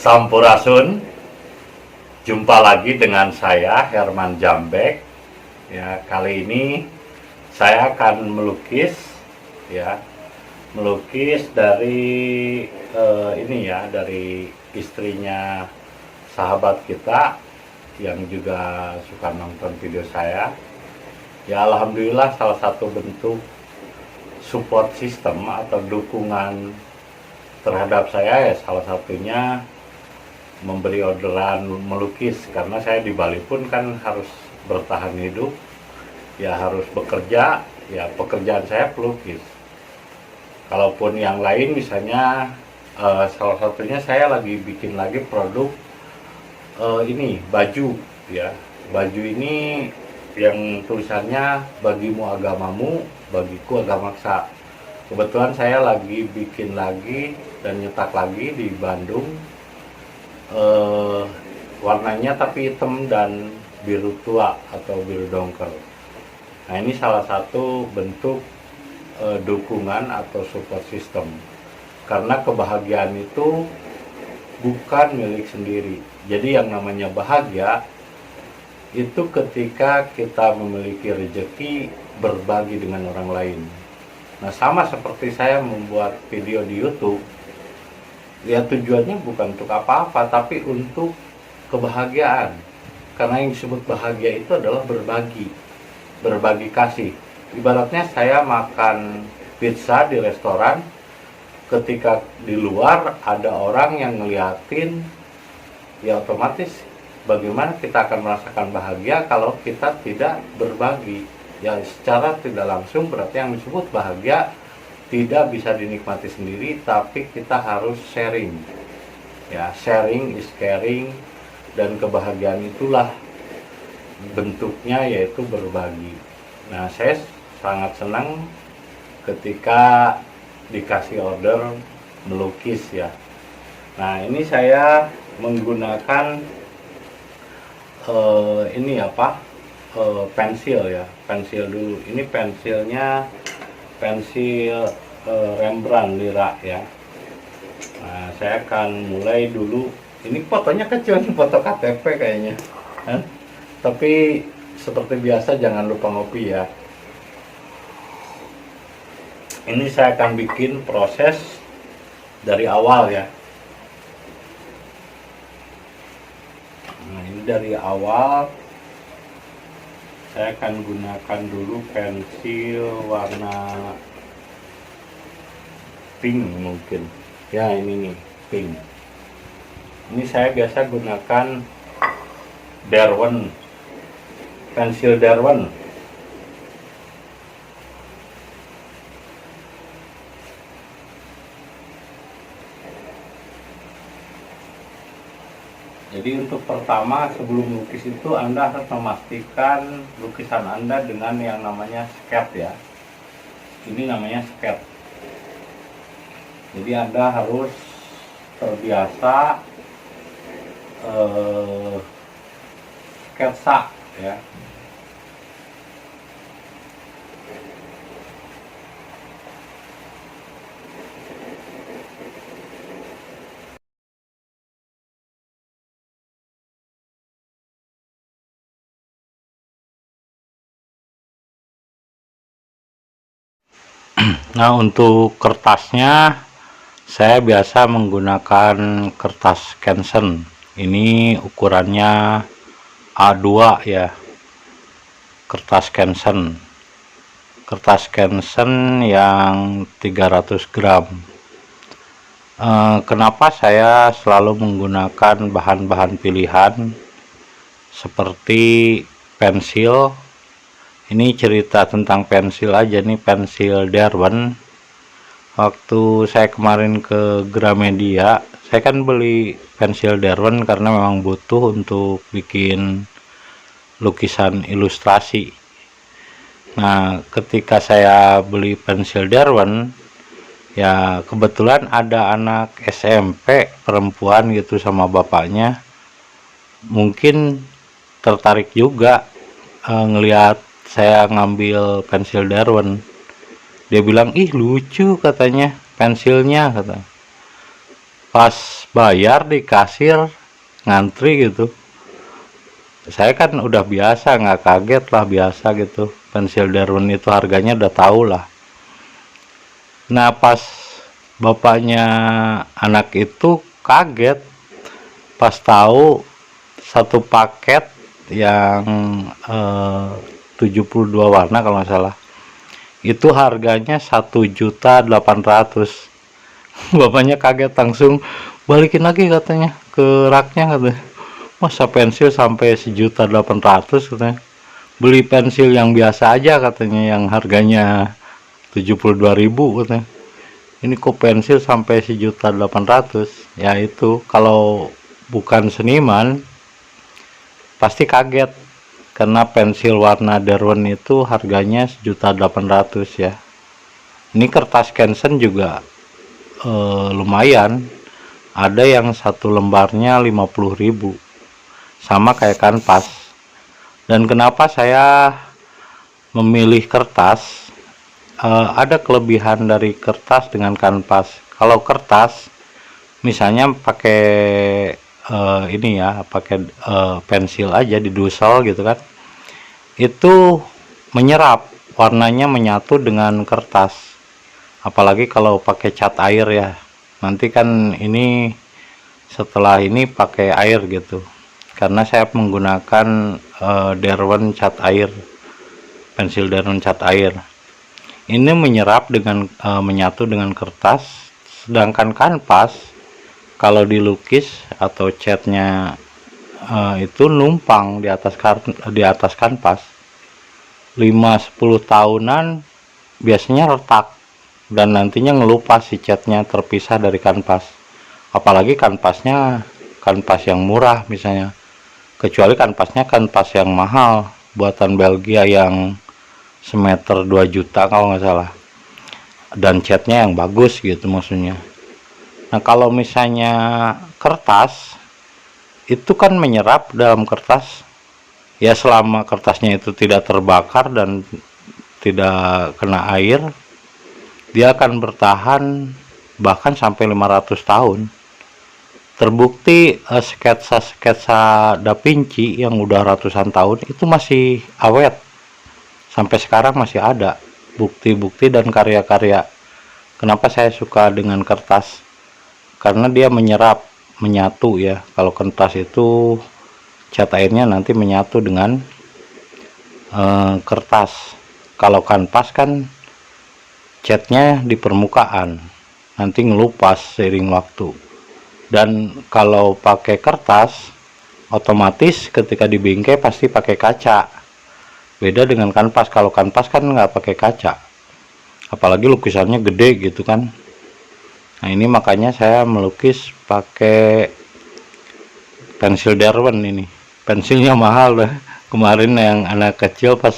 Sampurasun, jumpa lagi dengan saya Herman Jambek. Ya, kali ini saya akan melukis, ya, melukis dari dari istrinya sahabat kita yang juga suka nonton video saya. Ya, alhamdulillah salah satu bentuk support system atau dukungan terhadap saya, ya salah satunya memberi orderan melukis, karena saya di Bali pun kan harus bertahan hidup, ya harus bekerja, ya pekerjaan saya pelukis. Kalaupun yang lain misalnya salah satunya saya lagi bikin lagi produk ini baju, ya baju ini yang tulisannya bagimu agamamu, bagiku agamaksa. Kebetulan saya lagi bikin lagi dan nyetak lagi di Bandung, warnanya tapi hitam dan biru tua atau biru dongker. Nah, ini salah satu bentuk dukungan atau support system, karena kebahagiaan itu bukan milik sendiri. Jadi yang namanya bahagia itu ketika kita memiliki rezeki berbagi dengan orang lain. Nah, sama seperti saya membuat video di YouTube, ya tujuannya bukan untuk apa-apa, tapi untuk kebahagiaan. Karena yang disebut bahagia itu adalah berbagi kasih. Ibaratnya saya makan pizza di restoran, ketika di luar ada orang yang ngeliatin, ya otomatis bagaimana kita akan merasakan bahagia kalau kita tidak berbagi. Ya secara tidak langsung berarti yang disebut bahagia tidak bisa dinikmati sendiri, tapi kita harus sharing. Ya, sharing is caring, dan kebahagiaan itulah bentuknya, yaitu berbagi. Nah, saya sangat senang ketika dikasih order melukis, ya. Nah, ini saya menggunakan pensil, ya, pensil dulu. Ini pensilnya pensil Rembrandt Lira, ya. Nah, saya akan mulai dulu. Ini fotonya kecil, foto KTP kayaknya. Tapi seperti biasa jangan lupa ngopi, ya. Ini saya akan bikin proses dari awal, ya. Nah, ini dari awal. Saya akan gunakan dulu pensil warna pink mungkin. Ya, ini nih, pink. Ini saya biasa gunakan Derwent, pensil Derwent. Jadi untuk pertama, sebelum lukis itu Anda harus memastikan lukisan Anda dengan yang namanya sketch, ya. Ini namanya sketch. Jadi Anda harus terbiasa sketsa, ya. Nah, untuk kertasnya saya biasa menggunakan kertas Canson. Ini ukurannya A2, ya. Kertas Canson. Kertas Canson yang 300 gram. Kenapa saya selalu menggunakan bahan-bahan pilihan seperti pensil? Ini cerita tentang pensil aja nih, pensil Derwent. Waktu saya kemarin ke Gramedia, saya kan beli pensil Derwent karena memang butuh untuk bikin lukisan ilustrasi. Nah, ketika saya beli pensil Derwent, ya kebetulan ada anak SMP perempuan gitu sama bapaknya, mungkin tertarik juga ngelihat saya ngambil pensil Derwent. Dia bilang, ih lucu katanya pensilnya, kata. pas bayar di kasir ngantri gitu, saya kan udah biasa, nggak kaget lah, biasa gitu. Pensil Darwin itu harganya udah tahu lah. Nah pas bapaknya anak itu kaget pas tahu satu paket yang 72 warna kalau nggak salah, itu harganya 1.800.000. Bapaknya kaget, langsung balikin lagi katanya ke raknya, katanya masa pensil sampai 1.800.000 katanya, beli pensil yang biasa aja katanya yang harganya 72.000 katanya, ini kok pensil sampai 1.800.000. Ya itu kalau bukan seniman pasti kaget, karena pensil warna Darwin itu harganya 1.800.000 ya. Ini kertas Canson juga lumayan, ada yang satu lembarnya 50.000, sama kayak kanvas. Dan kenapa saya memilih kertas, ada kelebihan dari kertas dengan kanvas. Kalau kertas misalnya pakai ini ya, pakai pensil aja didusel gitu kan, itu menyerap, warnanya menyatu dengan kertas. Apalagi kalau pakai cat air ya, nanti kan ini setelah ini pakai air gitu, karena saya menggunakan Darwin cat air, pensil Darwin cat air. Ini menyerap dengan menyatu dengan kertas. Sedangkan kanvas kalau dilukis atau catnya itu numpang di atas kanvas 5-10 tahunan biasanya retak, dan nantinya ngelupas si catnya terpisah dari kanvas. Apalagi kanvasnya kanvas yang murah misalnya, kecuali kanvasnya kanvas yang mahal buatan Belgia yang semeter 2 juta kalau nggak salah, dan catnya yang bagus gitu maksudnya. Nah kalau misalnya kertas itu kan menyerap dalam kertas ya, selama kertasnya itu tidak terbakar dan tidak kena air, dia akan bertahan bahkan sampai 500 tahun. Terbukti sketsa-sketsa Da Vinci yang udah ratusan tahun itu masih awet, sampai sekarang masih ada bukti-bukti dan karya-karya. Kenapa saya suka dengan kertas? Karena dia menyerap, menyatu ya. Kalau kertas itu cat airnya nanti menyatu dengan kertas. Kalau kanvas kan catnya di permukaan, nanti ngelupas seiring waktu. Dan kalau pakai kertas, otomatis ketika dibingkai pasti pakai kaca. Beda dengan kanvas. Kalau kanvas kan nggak pakai kaca, apalagi lukisannya gede gitu kan. Nah ini makanya saya melukis pakai pensil Darwin. Ini pensilnya mahal deh. Kemarin yang anak kecil pas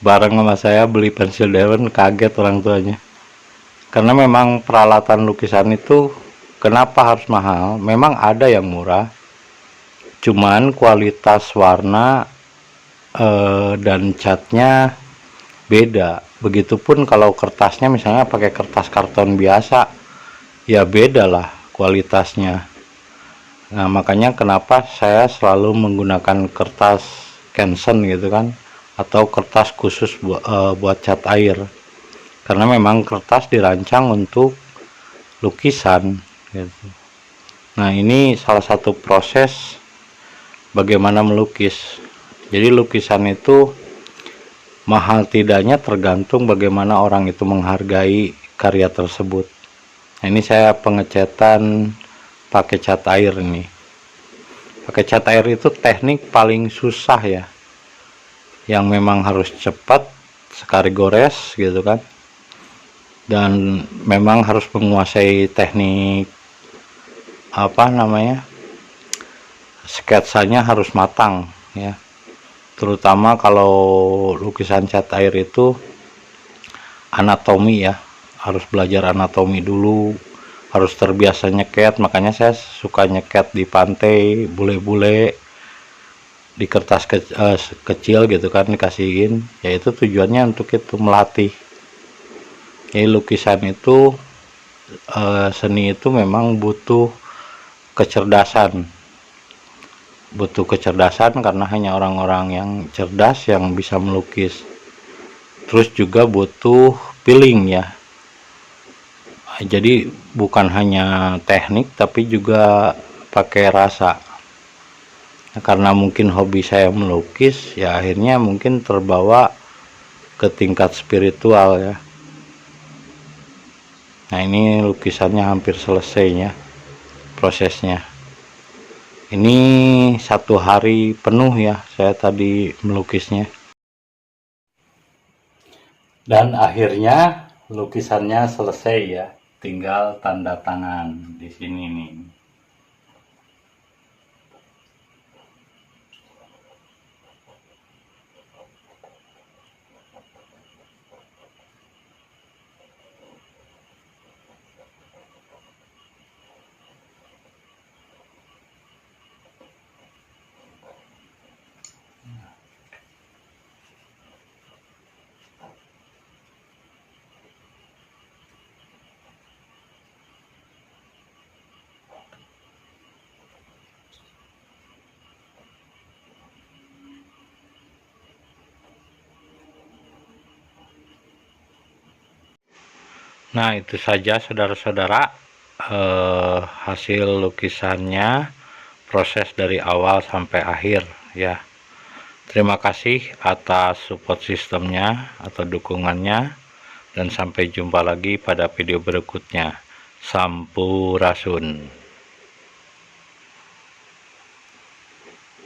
bareng sama saya beli pensil Darwin, kaget orang tuanya, karena memang peralatan lukisan itu kenapa harus mahal. Memang ada yang murah, cuman kualitas warna dan catnya beda. Begitupun kalau kertasnya misalnya pakai kertas karton biasa, ya beda lah kualitasnya. Nah makanya kenapa saya selalu menggunakan kertas Canson gitu kan, atau kertas khusus buat cat air, karena memang kertas dirancang untuk lukisan gitu. Nah ini salah satu proses bagaimana melukis. Jadi lukisan itu mahal tidaknya tergantung bagaimana orang itu menghargai karya tersebut. Nah, ini saya pengecatan pakai cat air ini. Pakai cat air itu teknik paling susah ya, yang memang harus cepat sekali gores gitu kan, dan memang harus menguasai teknik apa namanya, sketsanya harus matang ya. Terutama kalau lukisan cat air itu anatomi ya, harus belajar anatomi dulu, harus terbiasa nyeket. Makanya saya suka nyeket di pantai, bule-bule di kertas kecil gitu kan, dikasihin, yaitu tujuannya untuk itu melatih. Jadi lukisan itu seni itu memang butuh kecerdasan. Karena hanya orang-orang yang cerdas yang bisa melukis. Terus juga butuh feeling ya. Jadi bukan hanya teknik tapi juga pakai rasa. Karena mungkin hobi saya melukis, ya akhirnya mungkin terbawa ke tingkat spiritual ya. Nah, ini lukisannya hampir selesai ya prosesnya. Ini 1 hari penuh ya saya tadi melukisnya. Dan akhirnya lukisannya selesai ya. Tinggal tanda tangan di sini nih. Nah, itu saja saudara-saudara hasil lukisannya, proses dari awal sampai akhir ya. Terima kasih atas support sistemnya atau dukungannya, dan sampai jumpa lagi pada video berikutnya. Sampurasun.